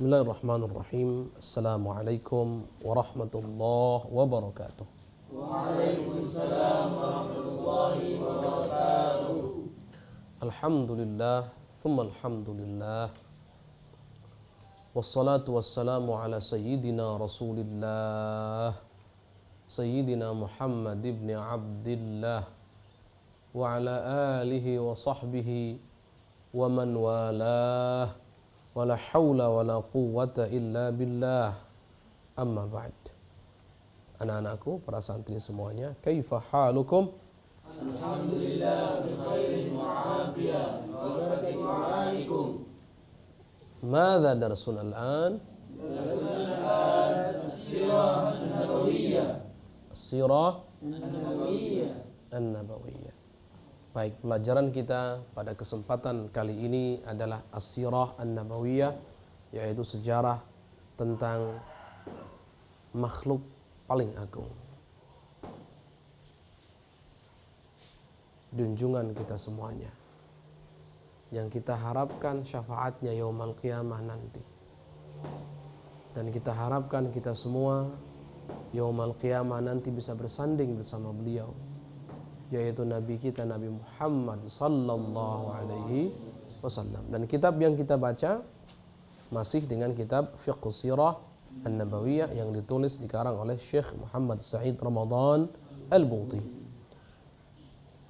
Bismillahirrahmanirrahim. Assalamualaikum warahmatullahi wabarakatuh. Waalaikumsalam warahmatullahi wabarakatuh. Alhamdulillah, thumma alhamdulillah. Wassalatu wassalamu ala sayyidina Rasulillah, Sayyidina Muhammad ibn Abdillah, wa ala alihi wa sahbihi wa man walah. Wala hawla wala quwwata illa billah. Amma ba'd. Anak-anakku, para santri semuanya, kaifa halukum? Alhamdulillah bi khairin wa afiyah wa barakatuh alaikum. Madza darsun al-an? As-sirah an-nabawiyyah. As-sirah An-nabawiyyah. an-nabawiyyah. Baik, pelajaran kita pada kesempatan kali ini adalah As-sirah an-nabawiyah, yaitu sejarah tentang makhluk paling agung, junjungan kita semuanya, yang kita harapkan syafaatnya yaumal qiyamah nanti. Dan kita harapkan kita semua yaumal qiyamah nanti bisa bersanding bersama beliau, yaitu Nabi kita, Nabi Muhammad sallallahu alaihi wasallam. Dan kitab yang kita baca masih dengan kitab Fiqh Sirah An-Nabawiyah yang ditulis dikarang oleh Syekh Muhammad Sa'id Ramadan Al-Buti.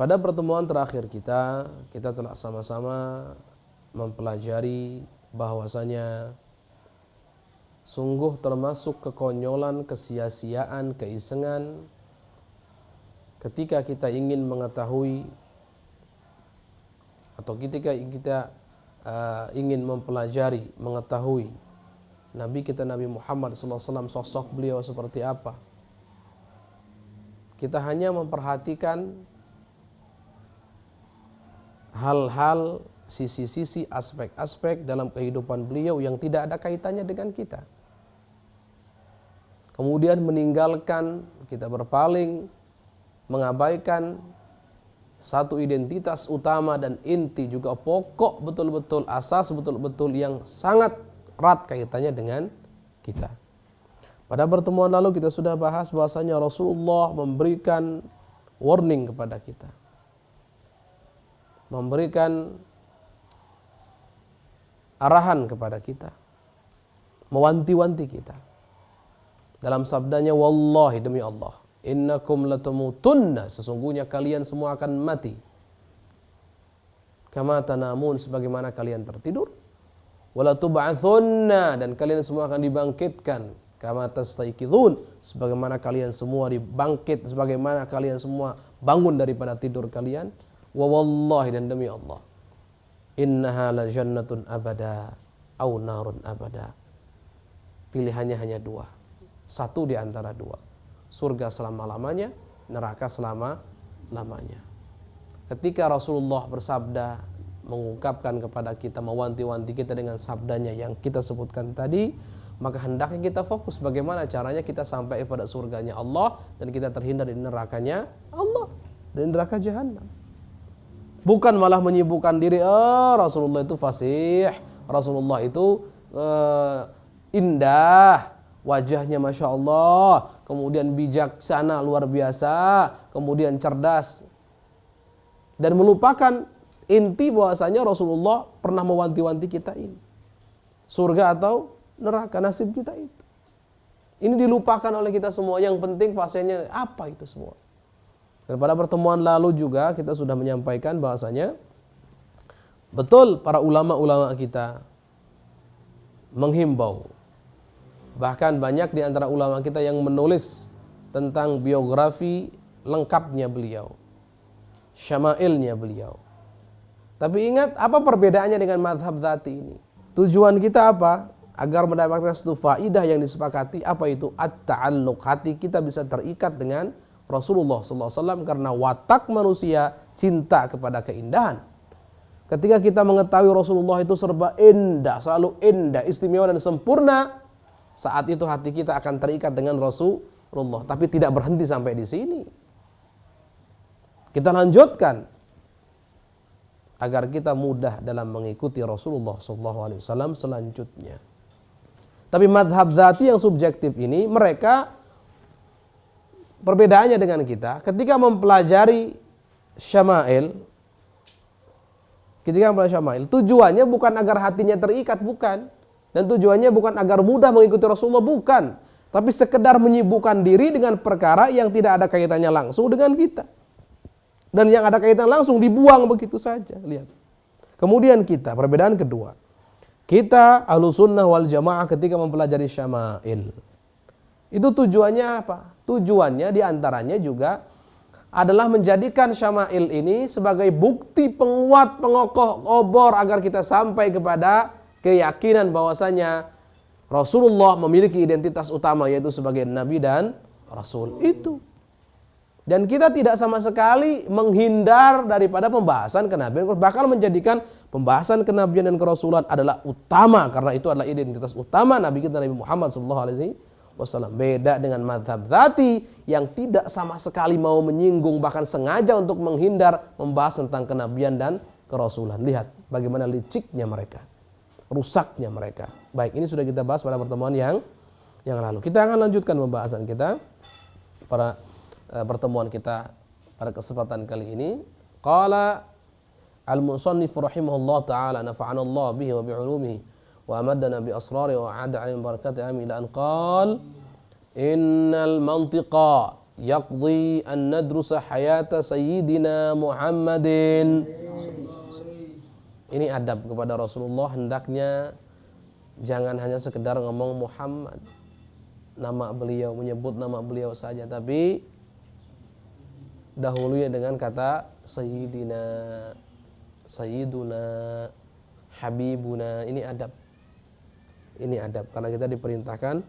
Pada pertemuan terakhir kita telah sama-sama mempelajari bahwasanya sungguh termasuk kekonyolan, kesia-siaan, keisengan ketika kita ingin mengetahui atau ketika kita ingin mempelajari, mengetahui Nabi kita Nabi Muhammad SAW, sosok beliau seperti apa. Kita hanya memperhatikan hal-hal, sisi-sisi, aspek-aspek dalam kehidupan beliau yang tidak ada kaitannya dengan kita. Kemudian meninggalkan, kita berpaling, mengabaikan satu identitas utama dan inti, juga pokok betul-betul, asas betul-betul yang sangat erat kaitannya dengan kita. Pada pertemuan lalu kita sudah bahas bahwasanya Rasulullah memberikan warning kepada kita, memberikan arahan kepada kita, mewanti-wanti kita. Dalam sabdanya, wallahi, demi Allah, innakum latamutunna, sesungguhnya kalian semua akan mati. Kama tanamun, sebagaimana kalian tertidur. Wala tub'atsunna, dan kalian semua akan dibangkitkan. Kama tastaiqidun, sebagaimana kalian semua dibangkit, sebagaimana kalian semua bangun daripada tidur kalian. Wa wallahi, dan demi Allah, innaha la jannatun abada au narun abada. Pilihannya hanya dua, satu di antara dua, surga selama-lamanya, neraka selama-lamanya. Ketika Rasulullah bersabda, mengungkapkan kepada kita, mewanti-wanti kita dengan sabdanya yang kita sebutkan tadi, maka hendaknya kita fokus bagaimana caranya kita sampai pada surganya Allah dan kita terhindar dari nerakanya Allah dan neraka jahanam. Bukan malah menyibukkan diri, Rasulullah itu fasih, Rasulullah itu indah, wajahnya Masya Allah, kemudian bijaksana luar biasa, kemudian cerdas, dan melupakan inti bahwasanya Rasulullah pernah mewanti-wanti kita ini, surga atau neraka, nasib kita itu. Ini dilupakan oleh kita semua. Yang penting fasenya apa itu semua. Dan pada pertemuan lalu juga kita sudah menyampaikan bahwasanya betul para ulama-ulama kita menghimbau. Bahkan banyak di antara ulama kita yang menulis tentang biografi lengkapnya beliau, syama'ilnya beliau. Tapi ingat, apa perbedaannya dengan mazhab dzati ini? Tujuan kita apa? Agar mendapatkan satu faidah yang disepakati. Apa itu? At-ta'alluq. Hati kita bisa terikat dengan Rasulullah SAW, karena watak manusia cinta kepada keindahan. Ketika kita mengetahui Rasulullah itu serba indah, selalu indah, istimewa dan sempurna, saat itu hati kita akan terikat dengan Rasulullah. Tapi tidak berhenti sampai di sini. Kita lanjutkan agar kita mudah dalam mengikuti Rasulullah SAW selanjutnya. Tapi madhab dzati yang subjektif ini, mereka perbedaannya dengan kita ketika mempelajari syama'il. Ketika mempelajari syama'il, tujuannya bukan agar hatinya terikat, bukan. Dan tujuannya bukan agar mudah mengikuti Rasulullah, bukan. Tapi sekedar menyibukkan diri dengan perkara yang tidak ada kaitannya langsung dengan kita. Dan yang ada kaitan langsung dibuang begitu saja. Lihat. Kemudian kita, perbedaan kedua. Kita Ahlussunnah wal Jamaah ketika mempelajari syama'il. Itu tujuannya apa? Tujuannya diantaranya juga adalah menjadikan syama'il ini sebagai bukti penguat, pengokoh, obor agar kita sampai kepada keyakinan bahwasanya Rasulullah memiliki identitas utama yaitu sebagai Nabi dan Rasul itu. Dan kita tidak sama sekali menghindar daripada pembahasan kenabian, bahkan menjadikan pembahasan kenabian dan kerasulan adalah utama karena itu adalah identitas utama Nabi kita Nabi Muhammad SAW. Beda dengan mazhab dzati yang tidak sama sekali mau menyinggung, bahkan sengaja untuk menghindar membahas tentang kenabian dan kerasulan. Lihat bagaimana liciknya mereka, rusaknya mereka. Baik, ini sudah kita bahas pada pertemuan yang lalu. Kita akan lanjutkan pembahasan kita pada pertemuan kita pada kesempatan kali ini. Qala al-musannif rahimahullah ta'ala nafa'anallah bihi wa bi'ulumihi wa amaddana bi asrari wa a'ada 'alayhi barakati amin ila an qala innal mantiqa yaqdi an nadrusa hayata sayyidina Muhammadin. Ini adab kepada Rasulullah, hendaknya jangan hanya sekedar ngomong Muhammad, nama beliau, menyebut nama beliau saja, tapi dahulunya dengan kata Sayyidina, Sayyiduna, Habibuna. Ini adab. Ini adab karena kita diperintahkan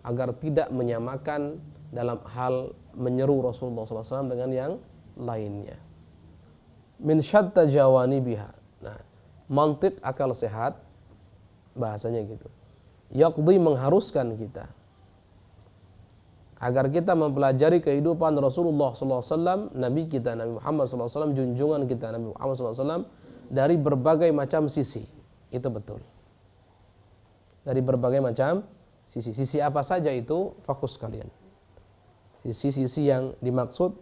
agar tidak menyamakan dalam hal menyeru Rasulullah SAW dengan yang lainnya. Min syatta jawanibiha. Nah, mantik akal sehat bahasanya gitu. Yaqdi mengharuskan kita agar kita mempelajari kehidupan Rasulullah SAW, Nabi kita Nabi Muhammad SAW, junjungan kita Nabi Muhammad SAW dari berbagai macam sisi. Itu betul. Dari berbagai macam sisi. Sisi apa saja itu, fokus kalian. Sisi-sisi yang dimaksud,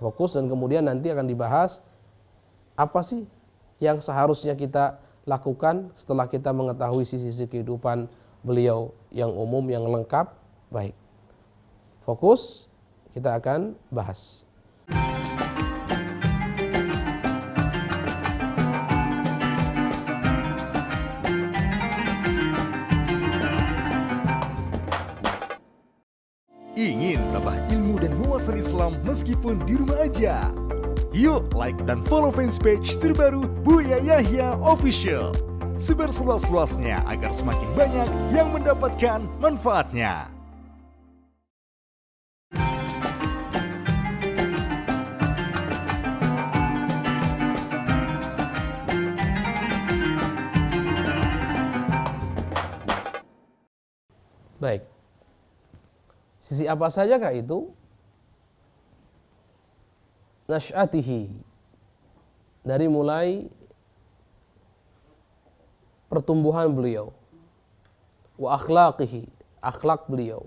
fokus, dan kemudian nanti akan dibahas apa sih yang seharusnya kita lakukan setelah kita mengetahui sisi-sisi kehidupan beliau yang umum, yang lengkap. Baik. Fokus, kita akan bahas. Ingin tambah ilmu dan wawasan Islam meskipun di rumah aja? Yuk like dan follow fanpage terbaru Buya Yahya Official. Sebar seluas-luasnya agar semakin banyak yang mendapatkan manfaatnya. Baik. Sisi apa sajakah itu? Nasyatihi, dari mulai pertumbuhan beliau, wa akhlaqihi, akhlak beliau,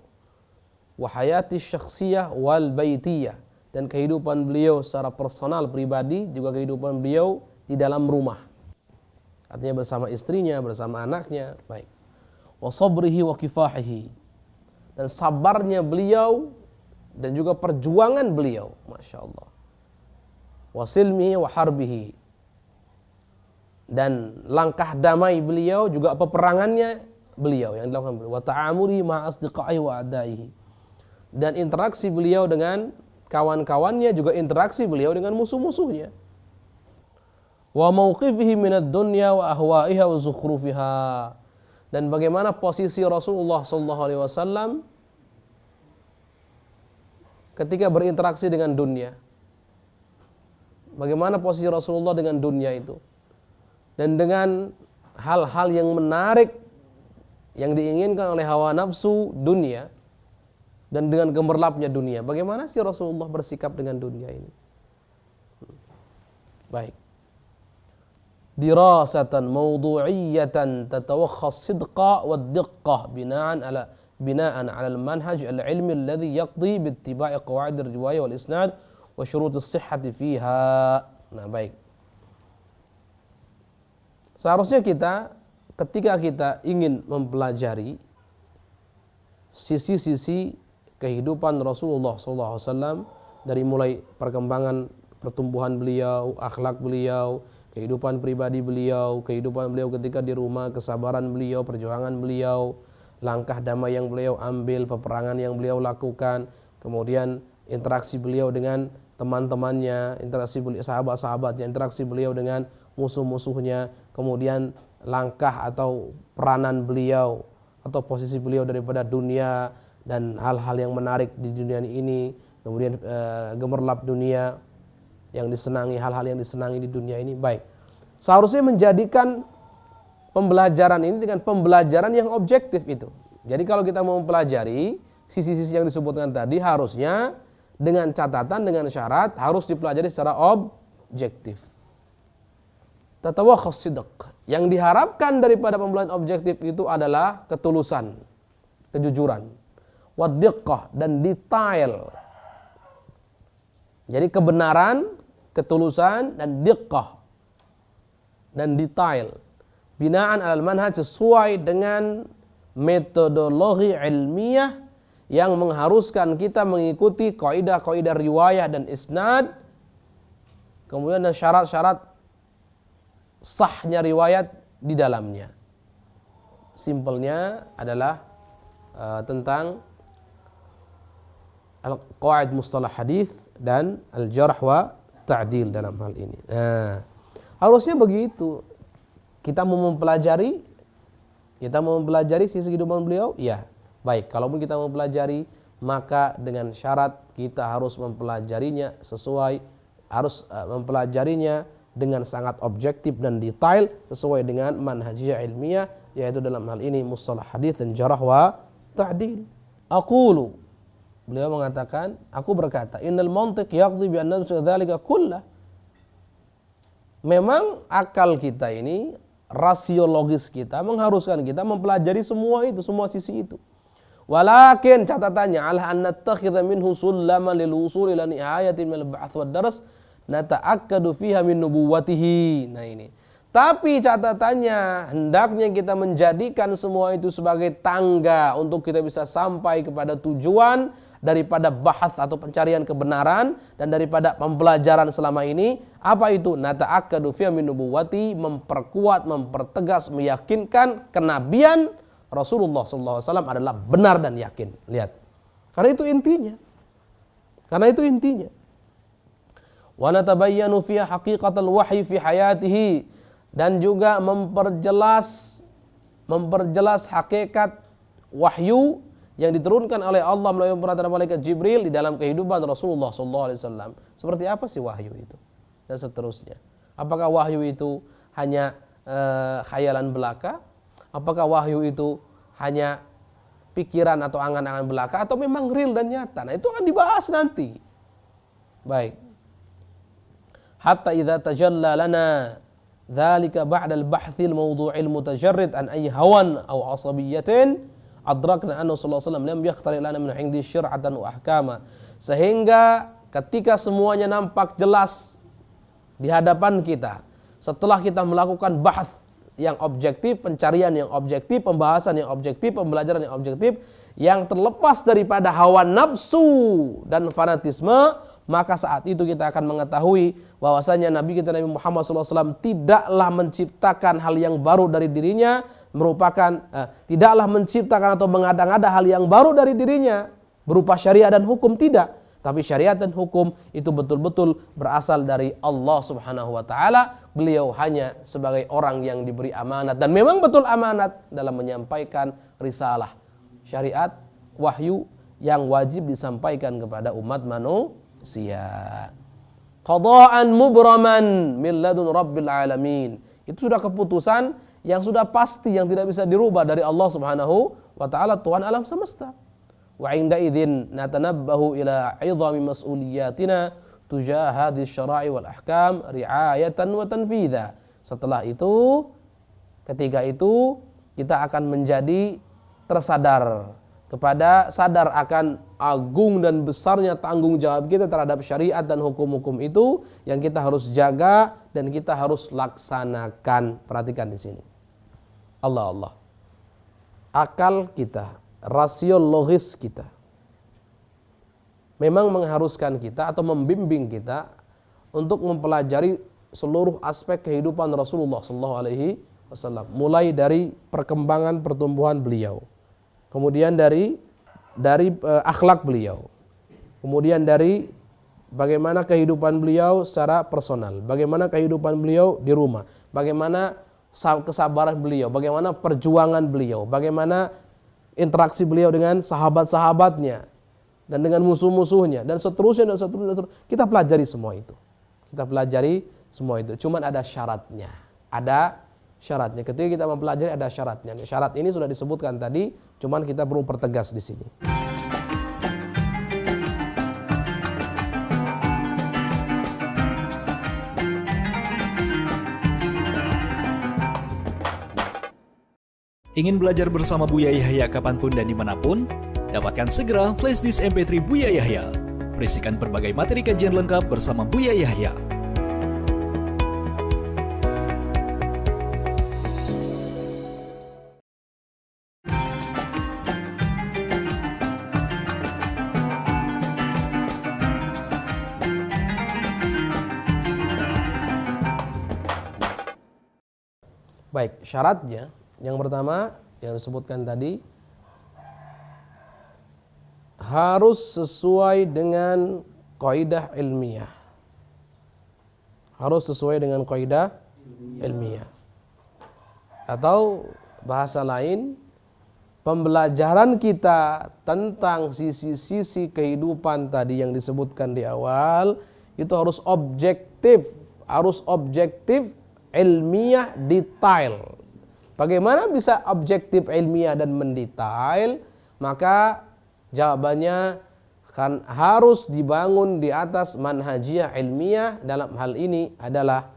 wa hayati syakhsiyah wal baitiyah, dan kehidupan beliau secara personal pribadi, juga kehidupan beliau di dalam rumah, artinya bersama istrinya, bersama anaknya. Baik. Wa sabrihi wa kifahihi, dan sabarnya beliau dan juga perjuangan beliau, Masya Allah. Wa silmihi wa harbihi, dan langkah damai beliau, juga peperangannya beliau yang dilakukan beliau. Wa ta'amuli ma asdiqaihi wa adaihi, dan interaksi beliau dengan kawan-kawannya, juga interaksi beliau dengan musuh-musuhnya. Wa mauqifihi minad dunya wa ahwaiha wa zukhrufiha, dan bagaimana posisi Rasulullah SAW ketika berinteraksi dengan dunia. Bagaimana posisi Rasulullah dengan dunia itu, dan dengan hal-hal yang menarik yang diinginkan oleh hawa nafsu dunia, dan dengan gemerlapnya dunia. Bagaimana sih Rasulullah bersikap dengan dunia ini? Baik. dirasatan mawdu'iyatan tatawakkhas sidqa wa diqqah bina'an 'ala al-manhaj al-'ilmi alladhi yaqdi bi ittiba'i qawaid ar-riwayah wal isnad wa syurut as-sihhati fiha. Nah, baik. Seharusnya kita ketika kita ingin mempelajari sisi-sisi kehidupan Rasulullah SAW dari mulai perkembangan pertumbuhan beliau, akhlak beliau, kehidupan pribadi beliau, kehidupan beliau ketika di rumah, kesabaran beliau, perjuangan beliau, langkah damai yang beliau ambil, peperangan yang beliau lakukan, kemudian interaksi beliau dengan teman-temannya, interaksi sahabat-sahabatnya, interaksi beliau dengan musuh-musuhnya, kemudian langkah atau peranan beliau atau posisi beliau daripada dunia dan hal-hal yang menarik di dunia ini, kemudian gemerlap dunia yang disenangi, hal-hal yang disenangi di dunia ini. Baik, seharusnya menjadikan pembelajaran ini dengan pembelajaran yang objektif itu. Jadi kalau kita mau mempelajari sisi-sisi yang disebutkan tadi, harusnya dengan catatan, dengan syarat harus dipelajari secara objektif. Tatawakkhas sidq. Yang diharapkan daripada pembelajaran objektif itu adalah ketulusan, kejujuran, wadiqqah, dan detail. Jadi kebenaran, ketulusan, dan diqqah, dan detail. Binaan alal manhaj, sesuai dengan metodologi ilmiah yang mengharuskan kita mengikuti kaidah-kaidah riwayah dan isnad, kemudian syarat-syarat sahnya riwayat di dalamnya. Simpelnya adalah tentang al-qawaid mustalah hadis dan al-jarh wa ta'dil dalam hal ini. Nah, harusnya begitu. Kita mau mempelajari sisi kehidupan beliau, ya. Baik, kalaupun kita mau mempelajari, maka dengan syarat kita harus mempelajarinya mempelajarinya dengan sangat objektif dan detail sesuai dengan manhajiyah ilmiah, yaitu dalam hal ini mustalah hadis dan jarh wa ta'dil. Beliau mengatakan, aku berkata, innal mantiq yaqdi bi anna dzalika kullah. Memang akal kita ini, rasiologis kita mengharuskan kita mempelajari semua itu, semua sisi itu. Walakin catatannya ala an nattakhidha minhu sullaman lil wusul ila nihayatin min al-ba'ts wad dars nata'akkadu fiha min nubuwwatihi. Nah ini. Tapi catatannya, hendaknya kita menjadikan semua itu sebagai tangga untuk kita bisa sampai kepada tujuan daripada bahas atau pencarian kebenaran dan daripada pembelajaran selama ini. Apa itu? Nata'akkadu fiha min nubuwwati, memperkuat, mempertegas, meyakinkan kenabian Rasulullah SAW adalah benar dan yakin. Lihat. Karena itu intinya. Wa natabayyanu fiha haqiqatal wahyi fi hayatihi, dan juga memperjelas hakikat wahyu yang diturunkan oleh Allah melalui perantara malaikat Jibril di dalam kehidupan Rasulullah SAW. Seperti apa sih wahyu itu? Dan seterusnya. Apakah wahyu itu hanya khayalan belaka? Apakah wahyu itu hanya pikiran atau angan-angan belaka? Atau memang real dan nyata? Nah itu akan dibahas nanti. Baik. Hatta idza tajalla lana dzalika ba'da al-bahthil mawdu'il mutajarrid an ay hawan aw asabiyatin adrakna anna sallallahu alaihi wasallam lam yakhtari lana min 'indi syir'atan wa ahkama. Sehingga ketika semuanya nampak jelas di hadapan kita, setelah kita melakukan bahas yang objektif, pencarian yang objektif, pembahasan yang objektif, pembelajaran yang objektif, yang terlepas daripada hawa nafsu dan fanatisme, maka saat itu kita akan mengetahui bahwasanya Nabi kita Nabi Muhammad SAW tidaklah menciptakan hal yang baru dari dirinya, tidaklah menciptakan atau mengada-ngada hal yang baru dari dirinya berupa syariat dan hukum, tidak. Tapi syariat dan hukum itu betul-betul berasal dari Allah Subhanahu wa taala. Beliau hanya sebagai orang yang diberi amanat, dan memang betul amanat dalam menyampaikan risalah syariat wahyu yang wajib disampaikan kepada umat manusia. Qada'an mubraman min ladun rabbil alamin. Itu sudah keputusan yang sudah pasti, yang tidak bisa dirubah dari Allah Subhanahu wa taala, Tuhan alam semesta. Wa 'inda idzin natanabbahu ila 'idhami mas'uliyatina tujah hadhihi syara'i wal ahkam ri'ayatan wa tanfidha. Setelah itu, ketika itu kita akan menjadi sadar akan agung dan besarnya tanggung jawab kita terhadap syariat dan hukum-hukum itu yang kita harus jaga dan kita harus laksanakan. Perhatikan di sini. Allah. Akal kita, rasio logis kita memang mengharuskan kita atau membimbing kita untuk mempelajari seluruh aspek kehidupan Rasulullah SAW, mulai dari perkembangan pertumbuhan beliau, kemudian dari akhlak beliau, kemudian dari bagaimana kehidupan beliau secara personal, bagaimana kehidupan beliau di rumah, bagaimana kesabaran beliau, bagaimana perjuangan beliau, bagaimana interaksi beliau dengan sahabat-sahabatnya dan dengan musuh-musuhnya dan seterusnya. Kita pelajari semua itu. Cuman ada syaratnya. Ketika kita mempelajari ada syaratnya. Syarat ini sudah disebutkan tadi, cuman kita perlu pertegas di sini. Ingin belajar bersama Buya Yahya kapanpun dan dimanapun? Dapatkan segera flashdisk MP3 Buya Yahya. Berisikan berbagai materi kajian lengkap bersama Buya Yahya. Baik, syaratnya yang pertama yang disebutkan tadi harus sesuai dengan kaidah ilmiah. Atau bahasa lain, pembelajaran kita tentang sisi-sisi kehidupan tadi yang disebutkan di awal itu harus objektif, ilmiah, detail. Bagaimana bisa objektif, ilmiah dan mendetail? Maka jawabannya kan harus dibangun di atas manhajiyah ilmiah. Dalam hal ini adalah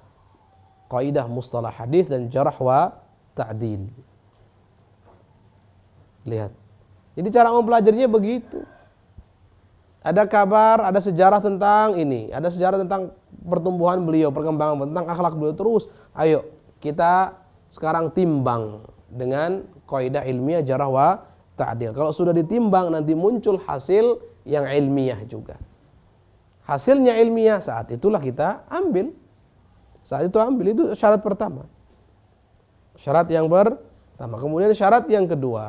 kaidah mustalah hadis dan jarh wa ta'dil. Lihat. Jadi cara mempelajarinya begitu. Ada kabar, ada sejarah tentang ini, ada sejarah tentang pertumbuhan beliau, perkembangan tentang akhlak beliau, terus ayo kita sekarang timbang dengan kaidah ilmiah jarh wa ta'dil. Kalau sudah ditimbang nanti muncul hasil yang ilmiah juga. Hasilnya ilmiah, saat itulah kita ambil. Itu syarat pertama. Syarat yang pertama. Kemudian syarat yang kedua,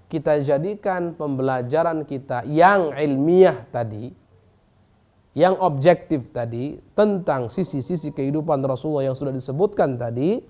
kita jadikan pembelajaran kita yang ilmiah tadi, yang objektif tadi tentang sisi-sisi kehidupan Rasulullah yang sudah disebutkan tadi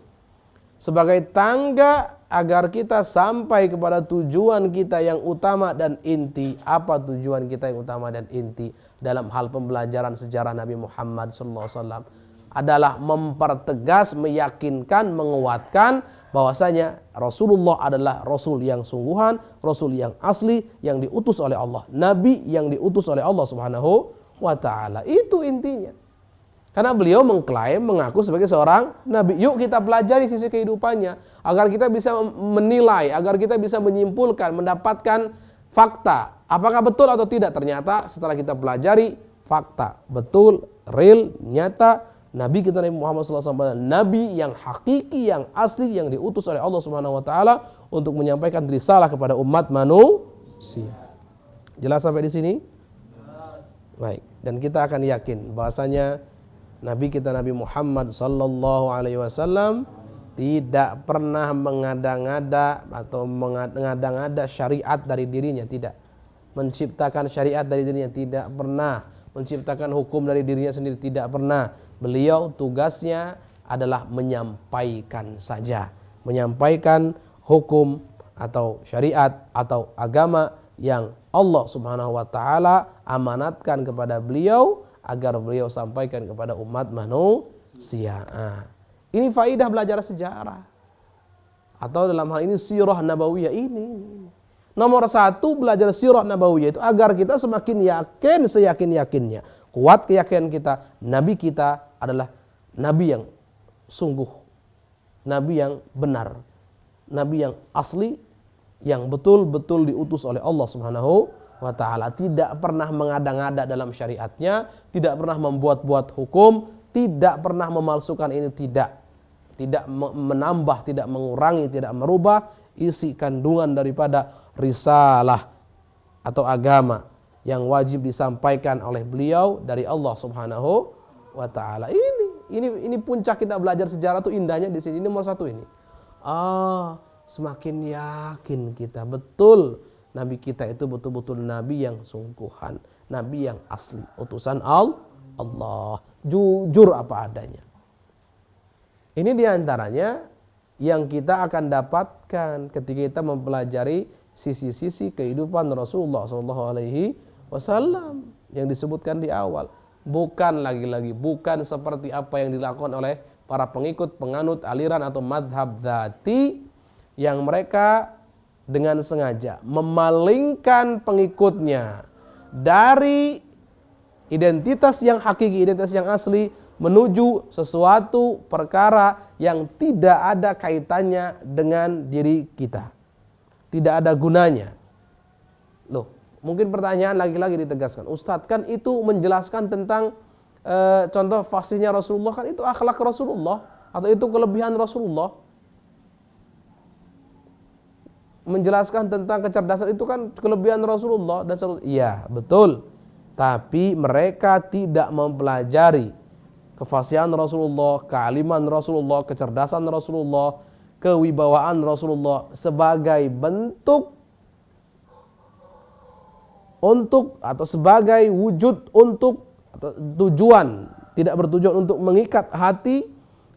sebagai tangga agar kita sampai kepada tujuan kita yang utama dan inti. Apa tujuan kita yang utama dan inti dalam hal pembelajaran sejarah Nabi Muhammad SAW? Adalah mempertegas, meyakinkan, menguatkan bahwasanya Rasulullah adalah Rasul yang sungguhan, Rasul yang asli, yang diutus oleh Allah, Nabi yang diutus oleh Allah Subhanahu wa ta'ala. Itu intinya. Karena beliau mengklaim, mengaku sebagai seorang Nabi. Yuk kita pelajari sisi kehidupannya agar kita bisa menilai, agar kita bisa menyimpulkan, mendapatkan fakta. Apakah betul atau tidak? Ternyata setelah kita pelajari, fakta betul, real, nyata. Nabi kita Nabi Muhammad SAW, Nabi yang hakiki, yang asli, yang diutus oleh Allah Subhanahu wa ta'ala untuk menyampaikan risalah kepada umat manusia. Jelas sampai di sini? Baik, dan kita akan yakin bahwasanya Nabi kita Nabi Muhammad sallallahu alaihi wasallam tidak pernah mengada-ngada atau mengada-ngada syariat dari dirinya, tidak. Menciptakan syariat dari dirinya, tidak pernah. Menciptakan hukum dari dirinya sendiri, tidak pernah. Beliau tugasnya adalah menyampaikan saja, menyampaikan hukum atau syariat atau agama yang Allah Subhanahu wa ta'ala amanatkan kepada beliau agar beliau sampaikan kepada umat manusia. Ini faidah belajar sejarah. Atau dalam hal ini sirah nabawiyah ini. Nomor satu belajar sirah nabawiyah itu agar kita semakin yakin seyakin-yakinnya kuat keyakinan kita, nabi kita adalah nabi yang sungguh, nabi yang benar, nabi yang asli, yang betul-betul diutus oleh Allah Subhanahu wa ta'ala. Tidak pernah mengada-ngada dalam syariatnya, tidak pernah membuat-buat hukum, tidak pernah memalsukan ini, tidak menambah, tidak mengurangi, tidak merubah isi kandungan daripada risalah atau agama yang wajib disampaikan oleh beliau dari Allah Subhanahu wa ta'ala. Ini puncak kita belajar sejarah tuh indahnya di sini. Ini nomor satu ini. Semakin yakin kita betul nabi kita itu betul-betul nabi yang sungguhan, nabi yang asli, utusan Allah, jujur apa adanya. Ini diantaranya yang kita akan dapatkan ketika kita mempelajari sisi-sisi kehidupan Rasulullah SAW yang disebutkan di awal. Bukan lagi-lagi, bukan seperti apa yang dilakukan oleh para pengikut penganut aliran atau madhab dzati yang mereka dengan sengaja memalingkan pengikutnya dari identitas yang hakiki, identitas yang asli, menuju sesuatu perkara yang tidak ada kaitannya dengan diri kita, tidak ada gunanya. Loh, mungkin pertanyaan lagi-lagi ditegaskan, Ustadz kan itu menjelaskan tentang contoh fasihnya Rasulullah, kan itu akhlak Rasulullah atau itu kelebihan Rasulullah. Menjelaskan tentang kecerdasan itu kan kelebihan Rasulullah dan seterusnya. Iya, betul. Tapi mereka tidak mempelajari kefasihan Rasulullah, kealiman Rasulullah, kecerdasan Rasulullah, kewibawaan Rasulullah sebagai bentuk untuk atau sebagai wujud untuk atau tujuan, tidak bertujuan untuk mengikat hati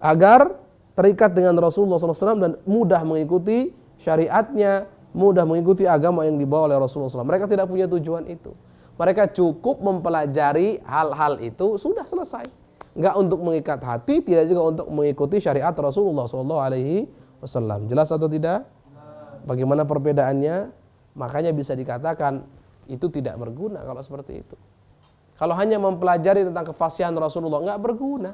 agar terikat dengan Rasulullah SAW dan mudah mengikuti syariatnya, mudah mengikuti agama yang dibawa oleh Rasulullah SAW. Mereka tidak punya tujuan itu. Mereka cukup mempelajari hal-hal itu, sudah selesai. Enggak untuk mengikat hati, tidak juga untuk mengikuti syariat Rasulullah SAW. Jelas atau tidak? Bagaimana perbedaannya? Makanya bisa dikatakan itu tidak berguna kalau seperti itu. Kalau hanya mempelajari tentang kefasihan Rasulullah, enggak berguna.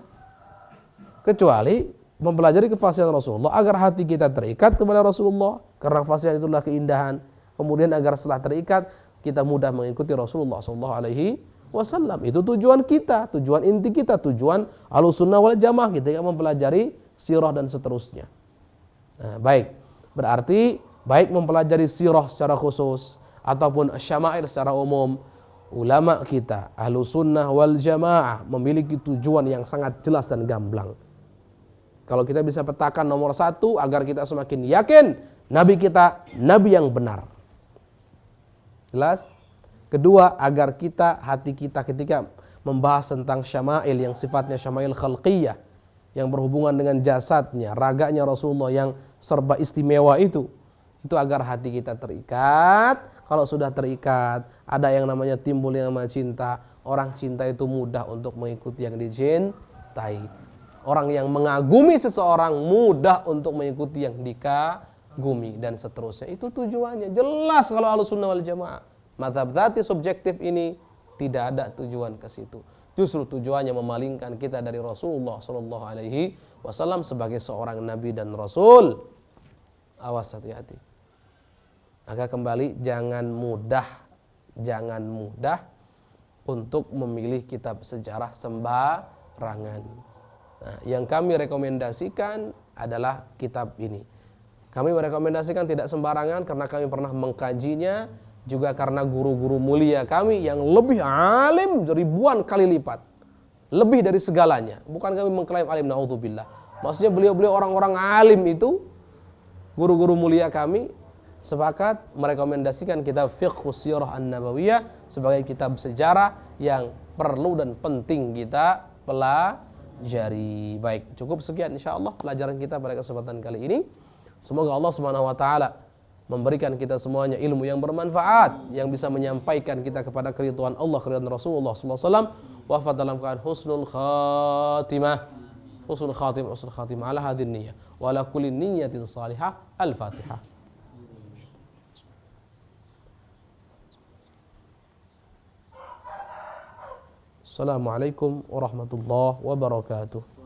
Kecuali mempelajari kefasihan Rasulullah agar hati kita terikat kepada Rasulullah, karena kefasihan itulah keindahan. Kemudian agar setelah terikat kita mudah mengikuti Rasulullah SAW. Itu tujuan kita, tujuan inti kita, tujuan Ahlussunnah wal Jamaah kita yang mempelajari sirah dan seterusnya. Nah, baik, berarti baik mempelajari sirah secara khusus ataupun syama'il secara umum, ulama kita Ahlussunnah wal Jamaah memiliki tujuan yang sangat jelas dan gamblang. Kalau kita bisa petakan nomor satu agar kita semakin yakin Nabi kita Nabi yang benar. Jelas? Kedua, agar kita, hati kita ketika membahas tentang syama'il yang sifatnya syama'il khalqiyah, yang berhubungan dengan jasadnya, raganya Rasulullah yang serba istimewa itu agar hati kita terikat. Kalau sudah terikat, ada yang namanya timbul yang namanya cinta. Orang cinta itu mudah untuk mengikuti yang dicintai. Orang yang mengagumi seseorang mudah untuk mengikuti yang dikagumi dan seterusnya. Itu tujuannya. Jelas kalau Ahlussunnah wal Jamaah. Mazhab dzati subjektif ini tidak ada tujuan ke situ. Justru tujuannya memalingkan kita dari Rasulullah SAW sebagai seorang nabi dan rasul. Awas, hati-hati. Maka kembali jangan mudah untuk memilih kitab sejarah sembarangan. Nah, yang kami rekomendasikan adalah kitab ini. Kami merekomendasikan tidak sembarangan karena kami pernah mengkajinya, juga karena guru-guru mulia kami yang lebih alim ribuan kali lipat, lebih dari segalanya. Bukan kami mengklaim alim, naudzubillah. Maksudnya beliau-beliau orang-orang alim itu, guru-guru mulia kami sepakat merekomendasikan kitab Fiqhus Sirah An-Nabawiyah sebagai kitab sejarah yang perlu dan penting kita pelajari. Baik, cukup sekian insyaallah pelajaran kita pada kesempatan kali ini. Semoga Allah Subhanahu wa taala memberikan kita semuanya ilmu yang bermanfaat, yang bisa menyampaikan kita kepada keridhaan Allah, keridhaan Rasulullah sallallahu alaihi wasallam. Wafat dalam keadaan husnul khatimah ala hadhihi niyyah wa ala kulli niyyatin salihah. Al-Fatihah. Assalamualaikum warahmatullahi wabarakatuh.